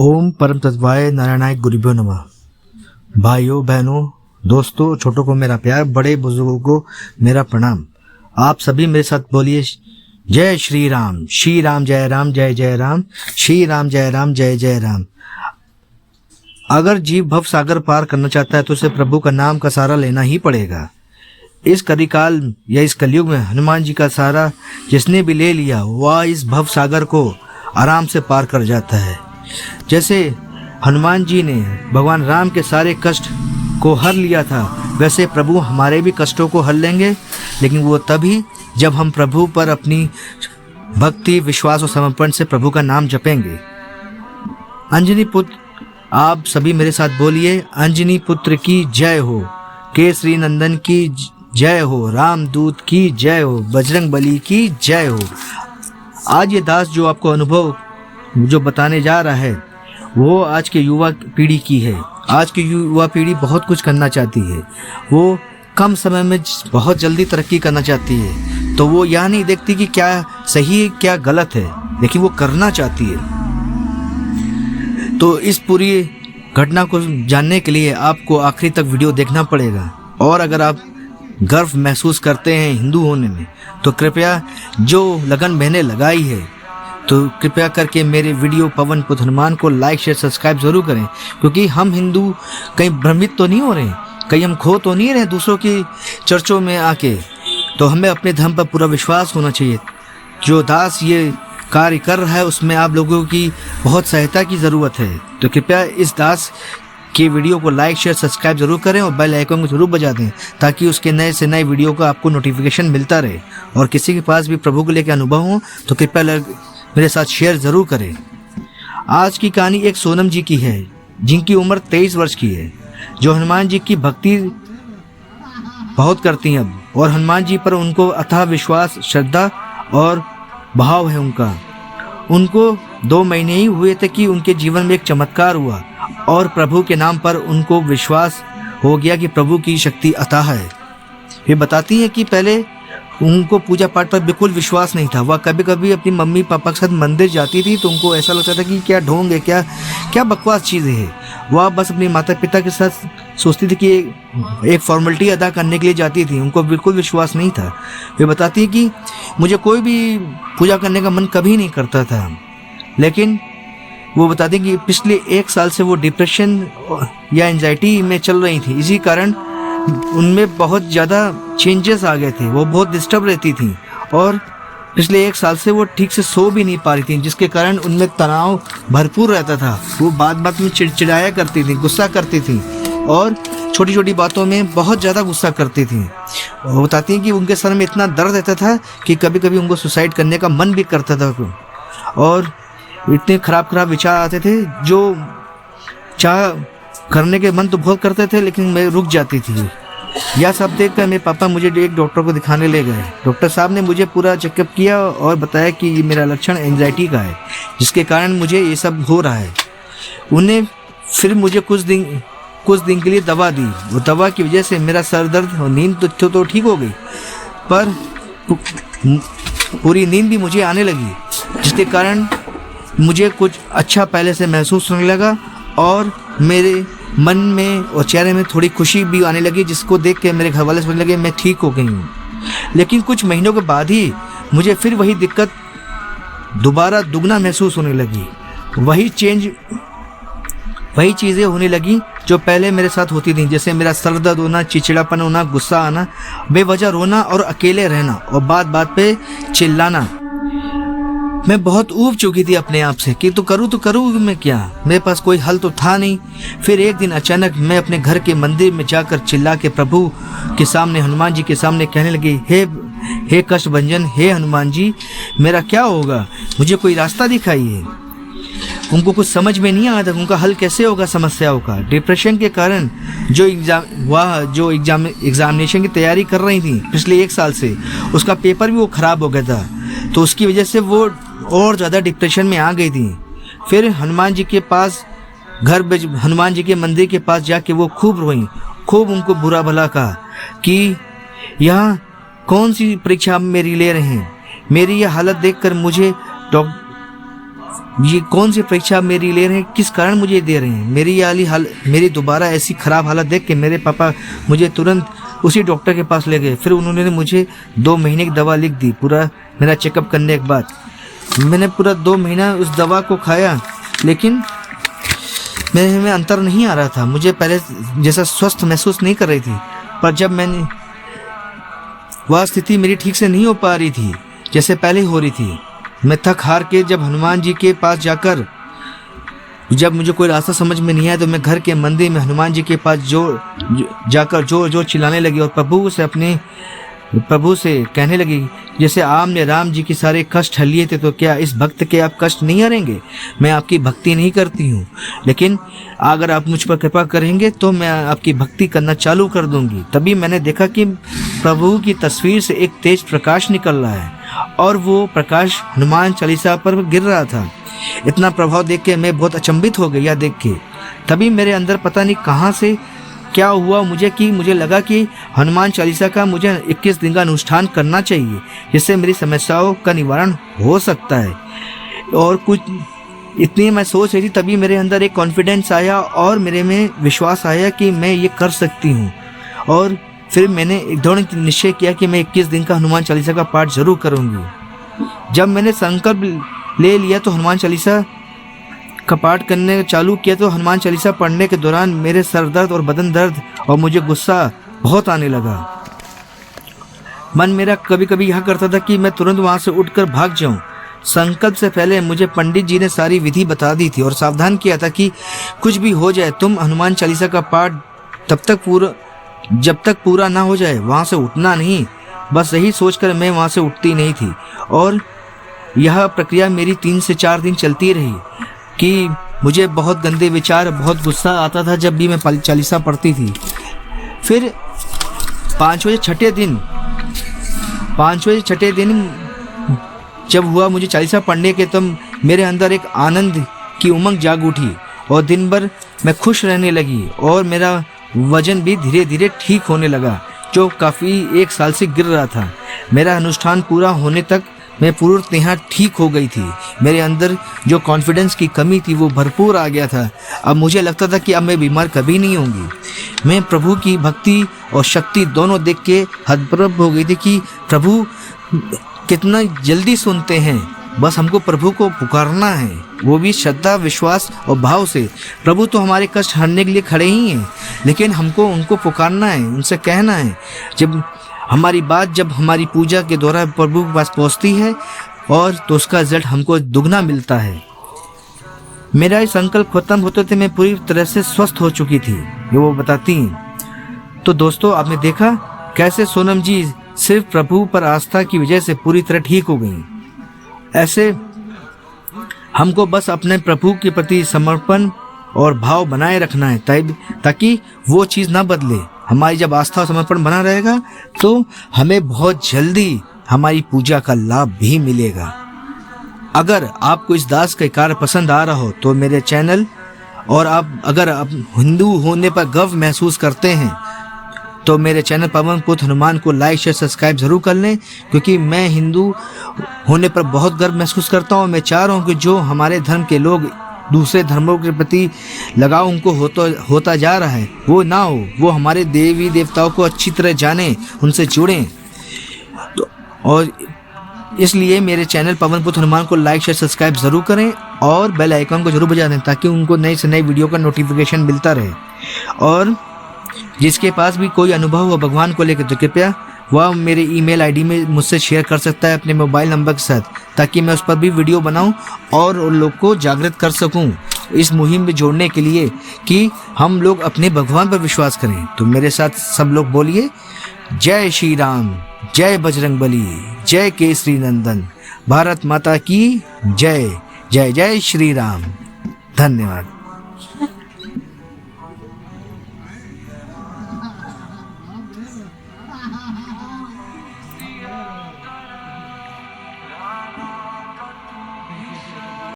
ओम परम तत्वाय नारायणाय गुरुभ्यो नमः। भाइयों बहनों दोस्तों, छोटों को मेरा प्यार, बड़े बुजुर्गों को मेरा प्रणाम। आप सभी मेरे साथ बोलिए जय श्री राम। श्री राम जय राम, जय जय राम। श्री राम जय राम, जय जय राम। अगर जीव भव सागर पार करना चाहता है तो उसे प्रभु का नाम का सहारा लेना ही पड़ेगा। इस कलिकाल या इस कलयुग में हनुमान जी का सहारा जिसने भी ले लिया वह इस भव सागर को आराम से पार कर जाता है। जैसे हनुमान जी ने भगवान राम के सारे कष्ट को हर लिया था, वैसे प्रभु हमारे भी कष्टों को हर लेंगे, लेकिन वो तभी जब हम प्रभु पर अपनी भक्ति, विश्वास और समर्पण से प्रभु का नाम जपेंगे। अंजनी पुत्र, आप सभी मेरे साथ बोलिए अंजनी पुत्र की जय हो, केसरी नंदन की जय हो, रामदूत की जय हो, बजरंग बली की जय हो। आज ये दास जो आपको अनुभव जो बताने जा रहा है वो आज के युवा पीढ़ी की है। आज की युवा पीढ़ी बहुत कुछ करना चाहती है, वो कम समय में बहुत जल्दी तरक्की करना चाहती है, तो वो यह नहीं देखती कि क्या सही है क्या गलत है, लेकिन वो करना चाहती है। तो इस पूरी घटना को जानने के लिए आपको आखिरी तक वीडियो देखना पड़ेगा। और अगर आप गर्व महसूस करते हैं हिंदू होने में तो कृपया जो लगन मैंने लगाई है तो कृपया करके मेरे वीडियो पवन पुत्र हनुमान को लाइक शेयर सब्सक्राइब जरूर करें, क्योंकि हम हिंदू कहीं भ्रमित तो नहीं हो रहे, कहीं हम खो तो नहीं रहे दूसरों की चर्चों में आके। तो हमें अपने धर्म पर पूरा विश्वास होना चाहिए। जो दास ये कार्य कर रहा है उसमें आप लोगों की बहुत सहायता की ज़रूरत है, तो कृपया इस दास के वीडियो को लाइक शेयर सब्सक्राइब जरूर करें और बेल आइकन को जरूर बजा दें, ताकि उसके नए से नए वीडियो का आपको नोटिफिकेशन मिलता रहे। और किसी के पास भी प्रभु को लेकर अनुभव हो तो कृपया मेरे साथ शेयर जरूर करें। आज की कहानी एक सोनम जी की है, जिनकी उम्र 23 वर्ष की है, जो हनुमान जी की भक्ति बहुत करती हैं अब, और हनुमान जी पर उनको अथाह विश्वास, श्रद्धा और भाव है उनको 2 महीने ही हुए थे कि उनके जीवन में एक चमत्कार हुआ और प्रभु के नाम पर उनको विश्वास हो गया कि प्रभु की शक्ति अथाह है। वे बताती हैं कि पहले उनको पूजा पाठ पर बिल्कुल विश्वास नहीं था। वह कभी कभी अपनी मम्मी पापा के साथ मंदिर जाती थी तो उनको ऐसा लगता था कि क्या ढोंग है, क्या बकवास चीज़ है। वह बस अपनी माता पिता के साथ सोचती थी कि एक फॉर्मेलिटी अदा करने के लिए जाती थी, उनको बिल्कुल विश्वास नहीं था। वे बताती है कि मुझे कोई भी पूजा करने का मन कभी नहीं करता था, लेकिन वो बताते हैं कि पिछले 1 साल से वो डिप्रेशन या एंजाइटी में चल रही थी। इसी कारण उनमें बहुत ज़्यादा चेंजेस आ गए थे, वो बहुत डिस्टर्ब रहती थी और पिछले 1 साल से वो ठीक से सो भी नहीं पा रही थी, जिसके कारण उनमें तनाव भरपूर रहता था। वो बात में चिड़चिड़ाया करती थी, गुस्सा करती थी और छोटी छोटी बातों में बहुत ज़्यादा गुस्सा करती थी। वो बताती हैं कि उनके सर में इतना दर्द रहता था कि कभी कभी उनको सुसाइड करने का मन भी करता था और इतने खराब विचार आते थे जो चाह करने के मन तो बहुत करते थे, लेकिन मैं रुक जाती थी। यह सब देखकर मेरे पापा मुझे एक डॉक्टर को दिखाने ले गए। डॉक्टर साहब ने मुझे पूरा चेकअप किया और बताया कि ये मेरा लक्षण एंजाइटी का है, जिसके कारण मुझे ये सब हो रहा है। उन्हें फिर मुझे कुछ दिन के लिए दवा दी। वो दवा की वजह से मेरा सर दर्द और नींद तो ठीक हो गई, पर पूरी नींद भी मुझे आने लगी, जिसके कारण मुझे कुछ अच्छा पहले से महसूस होने लगा और मेरे मन में और चेहरे में थोड़ी खुशी भी आने लगी, जिसको देख के मेरे घर वाले समझने लगे मैं ठीक हो गई हूँ। लेकिन कुछ महीनों के बाद ही मुझे फिर वही दिक्कत दोबारा दुगना महसूस होने लगी। वही चीज़ें होने लगी जो पहले मेरे साथ होती थी, जैसे मेरा सर दर्द होना, चिड़चिड़ापन होना, गुस्सा आना, बेवजह रोना और अकेले रहना और बात पे चिल्लाना। मैं बहुत ऊब चुकी थी अपने आप से कि तो करूँ मैं क्या, मेरे पास कोई हल तो था नहीं। फिर एक दिन अचानक मैं अपने घर के मंदिर में जाकर चिल्ला के प्रभु के सामने, हनुमान जी के सामने कहने लगी, हे कष्ट भंजन, हे हनुमान जी, मेरा क्या होगा, मुझे कोई रास्ता दिखाइए। उनको कुछ समझ में नहीं आया था उनका हल कैसे होगा समस्याओं का। डिप्रेशन के कारण जो एग्जामिनेशन की तैयारी कर रही थी पिछले 1 साल से, उसका पेपर भी वो ख़राब हो गया था, तो उसकी वजह से वो और ज़्यादा डिप्रेशन में आ गई थी। फिर हनुमान जी के पास हनुमान जी के मंदिर के पास जाके वो खूब रोई, खूब उनको बुरा भला कहा कि यहाँ कौन सी परीक्षा मेरी ले रहे हैं, मेरी यह हालत देखकर मुझे ये कौन सी परीक्षा मेरी ले रहे हैं, किस कारण मुझे दे रहे हैं। मेरी दोबारा ऐसी ख़राब हालत देख के मेरे पापा मुझे तुरंत उसी डॉक्टर के पास ले गए। फिर उन्होंने मुझे 2 महीने की दवा लिख दी। पूरा मेरा चेकअप करने के बाद मैंने पूरा 2 महीना उस दवा को खाया, लेकिन मेरे में अंतर नहीं आ रहा था। मुझे पहले जैसा स्वस्थ महसूस नहीं कर रही थी, पर जब मैंने वह स्थिति मेरी ठीक से नहीं हो पा रही थी जैसे पहले हो रही थी। मैं थक हार के जब हनुमान जी के पास जाकर जब मुझे कोई रास्ता समझ में नहीं आया तो मैं घर के मंदिर में हनुमान जी के पास जाकर जोर चिल्लाने लगी और प्रभु से कहने लगी, जैसे आपने राम जी की सारे कष्ट हल लिए थे तो क्या इस भक्त के आप कष्ट नहीं हरेंगे। मैं आपकी भक्ति नहीं करती हूँ, लेकिन अगर आप मुझ पर कृपा करेंगे तो मैं आपकी भक्ति करना चालू कर दूंगी। तभी मैंने देखा कि प्रभु की तस्वीर से एक तेज प्रकाश निकल रहा है और वो प्रकाश हनुमान चालीसा पर गिर रहा था। इतना प्रभाव देख के मैं बहुत अचंभित हो गया देख के। तभी मेरे अंदर पता नहीं कहाँ से क्या हुआ मुझे लगा कि हनुमान चालीसा का मुझे 21 दिन का अनुष्ठान करना चाहिए, जिससे मेरी समस्याओं का निवारण हो सकता है। और कुछ इतनी मैं सोच रही थी, तभी मेरे अंदर एक कॉन्फिडेंस आया और मेरे में विश्वास आया कि मैं ये कर सकती हूँ। और फिर मैंने एक दृढ़ निश्चय किया कि मैं 21 दिन का हनुमान चालीसा का पाठ जरूर करूँगी। जब मैंने संकल्प ले लिया तो हनुमान चालीसा का पाठ करने चालू किया तो हनुमान चालीसा पढ़ने के दौरान मेरे सर दर्द और बदन दर्द और मुझे गुस्सा बहुत आने लगा। मन मेरा कभी कभी यह करता था कि मैं तुरंत वहां से उठकर भाग जाऊं। संकल्प से पहले मुझे पंडित जी ने सारी विधि बता दी थी और सावधान किया था कि कुछ भी हो जाए तुम हनुमान चालीसा का पाठ जब तक पूरा ना हो जाए वहां से उठना नहीं। बस यही सोचकर मैं वहां से उठती नहीं थी और यह प्रक्रिया मेरी 3 से 4 दिन चलती रही कि मुझे बहुत गंदे विचार, बहुत गुस्सा आता था जब भी मैं चालीसा पढ़ती थी। फिर 5वें छठे दिन जब हुआ मुझे चालीसा पढ़ने के, तब मेरे अंदर एक आनंद की उमंग जाग उठी और दिन भर मैं खुश रहने लगी और मेरा वजन भी धीरे धीरे ठीक होने लगा, जो काफ़ी 1 साल से गिर रहा था। मेरा अनुष्ठान पूरा होने तक मैं पूर्णतः ठीक हो गई थी। मेरे अंदर जो कॉन्फिडेंस की कमी थी वो भरपूर आ गया था। अब मुझे लगता था कि अब मैं बीमार कभी नहीं होंगी। मैं प्रभु की भक्ति और शक्ति दोनों देख के हतप्रभ हो गई थी कि प्रभु कितना जल्दी सुनते हैं। बस हमको प्रभु को पुकारना है, वो भी श्रद्धा, विश्वास और भाव से। प्रभु तो हमारे कष्ट हरने के लिए खड़े ही हैं, लेकिन हमको उनको पुकारना है, उनसे कहना है। जब हमारी पूजा के दौरान प्रभु के पास पहुंचती है और तो उसका रिजल्ट हमको दुगना मिलता है। मेरा ये संकल्प खत्म होते थे मैं पूरी तरह से स्वस्थ हो चुकी थी, ये वो बताती हैं। तो दोस्तों, आपने देखा कैसे सोनम जी सिर्फ प्रभु पर आस्था की वजह से पूरी तरह ठीक हो गई। ऐसे हमको बस अपने प्रभु के प्रति समर्पण और भाव बनाए रखना है ताकि वो चीज़ ना बदले। हमारी जब आस्था और समर्पण बना रहेगा तो हमें बहुत जल्दी हमारी पूजा का लाभ भी मिलेगा। अगर आपको इस दास का कार्य पसंद आ रहा हो तो मेरे चैनल, और अगर आप हिंदू होने पर गर्व महसूस करते हैं तो मेरे चैनल पवन पुत्र हनुमान को लाइक, शेयर, सब्सक्राइब जरूर कर लें, क्योंकि मैं हिंदू होने पर बहुत गर्व महसूस करता हूँ। मैं चाह रहा हूँ कि जो हमारे धर्म के लोग दूसरे धर्मों के प्रति लगाव उनको होता जा रहा है वो ना हो, वो हमारे देवी देवताओं को अच्छी तरह जाने, उनसे जुड़ें। तो और इसलिए मेरे चैनल पवन पुत्र हनुमान को लाइक, शेयर, सब्सक्राइब जरूर करें और बेल आइकन को जरूर बजा दें ताकि उनको नई से नई वीडियो का नोटिफिकेशन मिलता रहे। और जिसके पास भी कोई अनुभव हो भगवान को लेकर तो कृपया वह मेरे ईमेल आईडी में मुझसे शेयर कर सकता है अपने मोबाइल नंबर के साथ, ताकि मैं उस पर भी वीडियो बनाऊं और उन लोग को जागृत कर सकूं इस मुहिम में जोड़ने के लिए कि हम लोग अपने भगवान पर विश्वास करें। तो मेरे साथ सब लोग बोलिए, जय श्री राम, जय बजरंगबली, जय केसरी नंदन, भारत माता की जय। जय जय श्री राम। धन्यवाद।